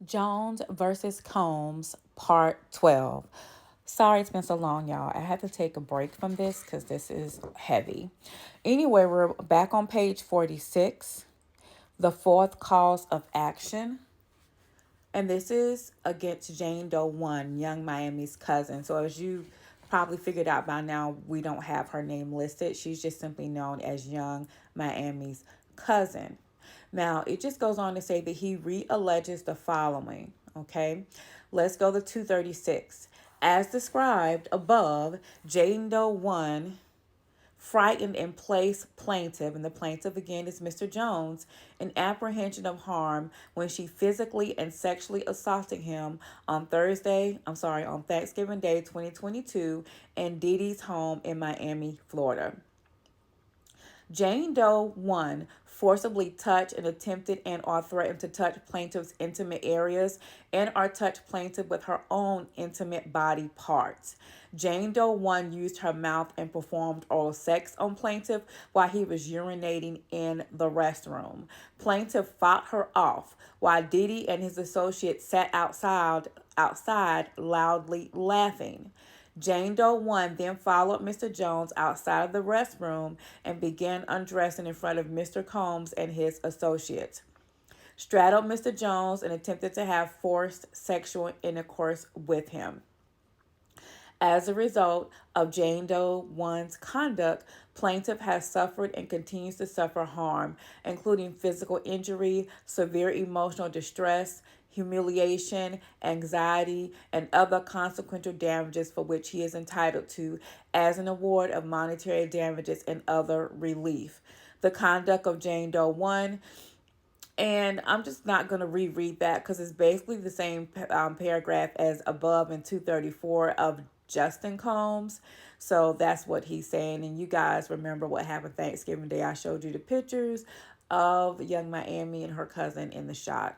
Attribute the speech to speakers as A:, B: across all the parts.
A: Jones versus Combs, part 12. Sorry it's been so long, y'all. I had to take a break from this because this is heavy. Anyway, we're back on page 46, the fourth cause of action. And this is against Jane Doe 1, Young Miami's cousin. So as you probably figured out by now, we don't have her name listed. She's just simply known as Young Miami's cousin. Now, it just goes on to say that he re-alleges the following, okay? Let's go to 236. As described above, Jane Doe 1 frightened and placed plaintiff, and the plaintiff again is Mr. Jones, in apprehension of harm when she physically and sexually assaulted him on Thanksgiving Day 2022 in Diddy's home in Miami, Florida. Jane Doe 1 forcibly touched and attempted and or threatened to touch plaintiff's intimate areas and or touch plaintiff with her own intimate body parts. Jane Doe 1 used her mouth and performed oral sex on plaintiff while he was urinating in the restroom. Plaintiff fought her off while Diddy and his associates sat outside loudly laughing. Jane Doe 1 then followed Mr. Jones outside of the restroom and began undressing in front of Mr. Combs and his associates. Straddled Mr. Jones and attempted to have forced sexual intercourse with him. As a result of Jane Doe 1's conduct, plaintiff has suffered and continues to suffer harm, including physical injury, severe emotional distress, humiliation, anxiety, and other consequential damages for which he is entitled to as an award of monetary damages and other relief. The conduct of Jane Doe 1, and I'm just not going to reread that because it's basically the same paragraph as above in 234 of Justin Combs. So that's what he's saying. And you guys remember what happened Thanksgiving Day. I showed you the pictures of Young Miami and her cousin in the shot.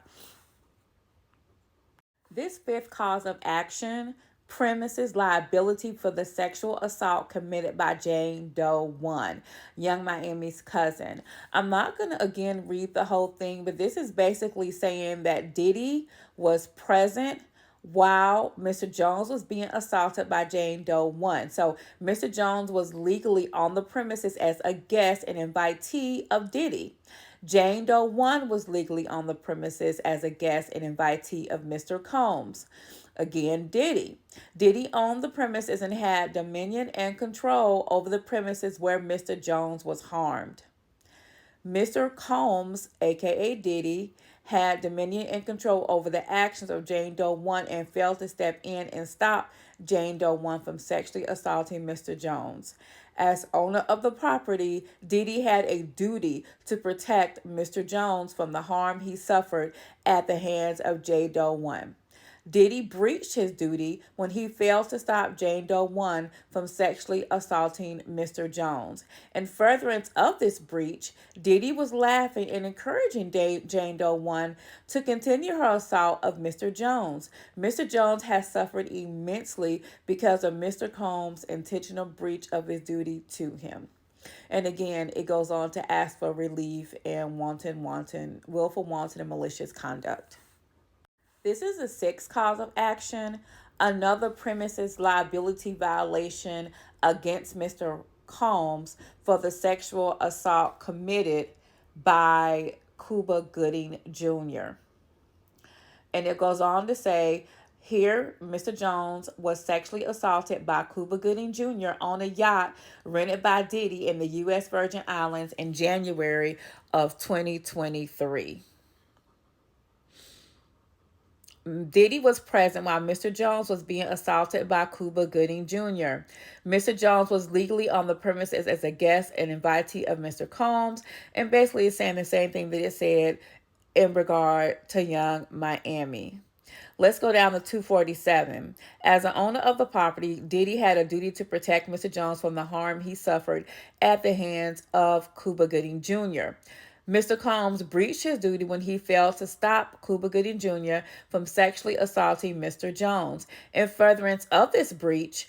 A: This fifth cause of action premises liability for the sexual assault committed by Jane Doe 1, Young Miami's cousin. I'm not going to again read the whole thing, but this is basically saying that Diddy was present while Mr. Jones was being assaulted by Jane Doe 1. So Mr. Jones was legally on the premises as a guest and invitee of Diddy. Jane Doe 1 was legally on the premises as a guest and invitee of Mr. Combs. Again, Diddy. Diddy owned the premises and had dominion and control over the premises where Mr. Jones was harmed. Mr. Combs, aka Diddy, had dominion and control over the actions of Jane Doe 1 and failed to step in and stop Jane Doe 1 from sexually assaulting Mr. Jones. As owner of the property, Diddy had a duty to protect Mr. Jones from the harm he suffered at the hands of Jane Doe 1. Diddy breached his duty when he failed to stop Jane Doe 1 from sexually assaulting Mr. Jones. In furtherance of this breach, Diddy was laughing and encouraging Jane Doe 1 to continue her assault of Mr. Jones. Mr. Jones has suffered immensely because of Mr. Combs' intentional breach of his duty to him. And again, it goes on to ask for relief and willful, wanton, and malicious conduct. This is a sixth cause of action, another premises liability violation against Mr. Combs for the sexual assault committed by Cuba Gooden Junior. And it goes on to say, here, Mr. Jones was sexually assaulted by Cuba Gooden Junior on a yacht rented by Diddy in the U.S. Virgin Islands in January of 2023. Diddy was present while Mr. Jones was being assaulted by Cuba Gooden Jr. Mr. Jones was legally on the premises as a guest and invitee of Mr. Combs, and basically is saying the same thing that it said in regard to Young Miami. Let's go down to 247. As an owner of the property, Diddy had a duty to protect Mr. Jones from the harm he suffered at the hands of Cuba Gooden Jr. Mr. Combs breached his duty when he failed to stop Cuba Gooden Jr. from sexually assaulting Mr. Jones. In furtherance of this breach,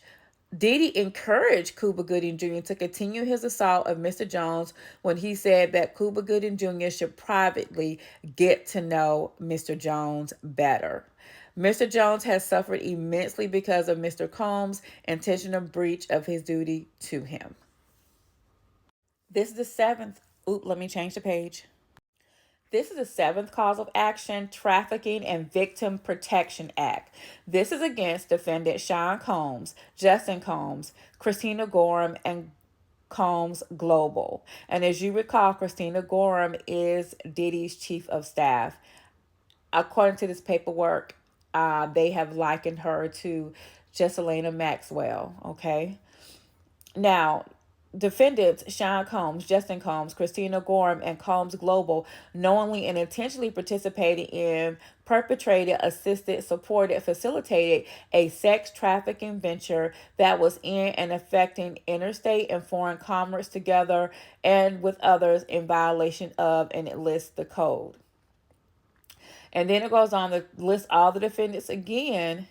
A: Diddy encouraged Cuba Gooden Junior to continue his assault of Mr. Jones when he said that Cuba Gooden Junior should privately get to know Mr. Jones better. Mr. Jones has suffered immensely because of Mr. Combs' intentional breach of his duty to him. This is the seventh. Oop, let me change the page. This is the seventh cause of action, Trafficking and Victim Protection Act. This is against defendant Sean Combs, Justin Combs, Christina Gorham, and Combs Global. And as you recall, Christina Gorham is Diddy's chief of staff. According to this paperwork, they have likened her to Jesselina Maxwell, okay? Now, defendants Sean Combs, Justin Combs, Christina Gorham, and Combs Global knowingly and intentionally participated in, perpetrated, assisted, supported, facilitated a sex trafficking venture that was in and affecting interstate and foreign commerce together and with others in violation of, and it lists the code. And then it goes on to list all the defendants again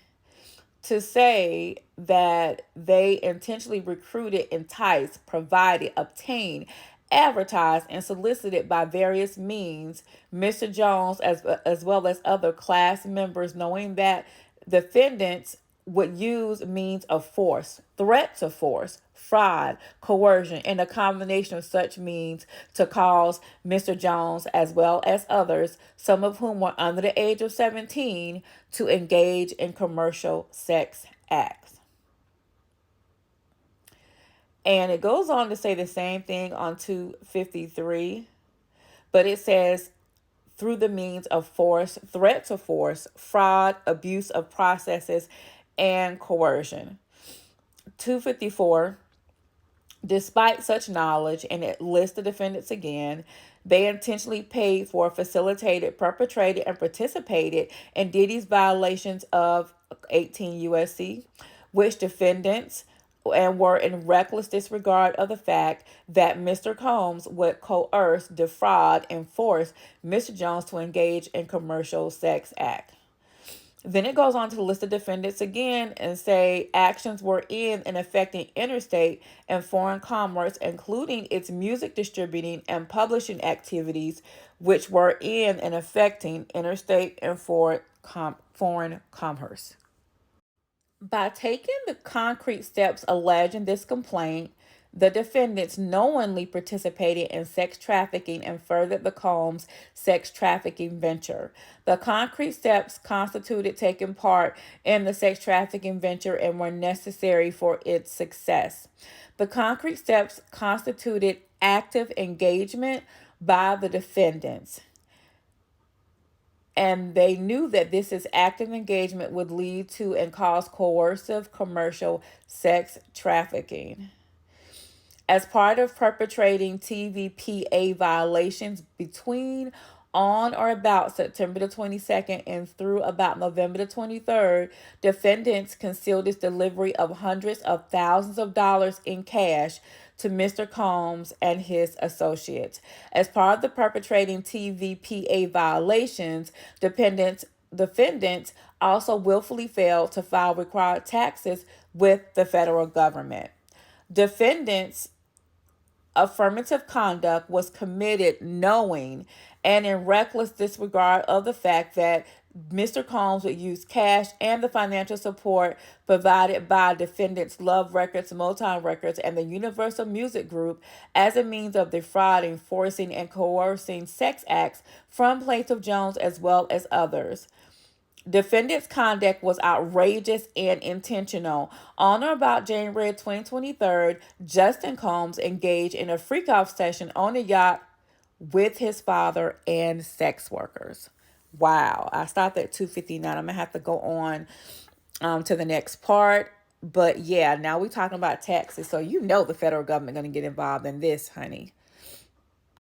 A: to say that they intentionally recruited, enticed, provided, obtained, advertised, and solicited by various means Mr. Jones as well as other class members, knowing that defendants would use means of force, threats of force, fraud, coercion, and a combination of such means to cause Mr. Jones, as well as others, some of whom were under the age of 17, to engage in commercial sex acts. And it goes on to say the same thing on 253, but it says through the means of force, threats of force, fraud, abuse of processes, and coercion. 254, despite such knowledge, and it lists the defendants again, they intentionally paid for, facilitated, perpetrated, and participated in Diddy's violations of 18 U.S.C., which defendants and were in reckless disregard of the fact that Mr. Combs would coerce, defraud, and force Mr. Jones to engage in commercial sex act. Then it goes on to list the defendants again and say actions were in and affecting interstate and foreign commerce, including its music distributing and publishing activities, which were in and affecting interstate and foreign commerce. By taking the concrete steps alleged in this complaint, the defendants knowingly participated in sex trafficking and furthered the Combs sex trafficking venture. The concrete steps constituted taking part in the sex trafficking venture and were necessary for its success. The concrete steps constituted active engagement by the defendants, and they knew that this is active engagement would lead to and cause coercive commercial sex trafficking. As part of perpetrating TVPA violations between on or about September the 22nd and through about November the 23rd, defendants concealed its delivery of hundreds of thousands of dollars in cash to Mr. Combs and his associates. As part of the perpetrating TVPA violations, defendants also willfully failed to file required taxes with the federal government. Defendants' affirmative conduct was committed knowing and in reckless disregard of the fact that Mr. Combs would use cash and the financial support provided by defendants Love Records, Motown Records, and the Universal Music Group as a means of defrauding, forcing, and coercing sex acts from Plaint of Jones as well as others. Defendants' conduct was outrageous and intentional. On or about January 2023, Justin Combs engaged in a freak-off session on a yacht with his father and sex workers. Wow. I stopped at 259. I'm going to have to go on to the next part. But yeah, now we're talking about taxes. So you know the federal government going to get involved in this, honey.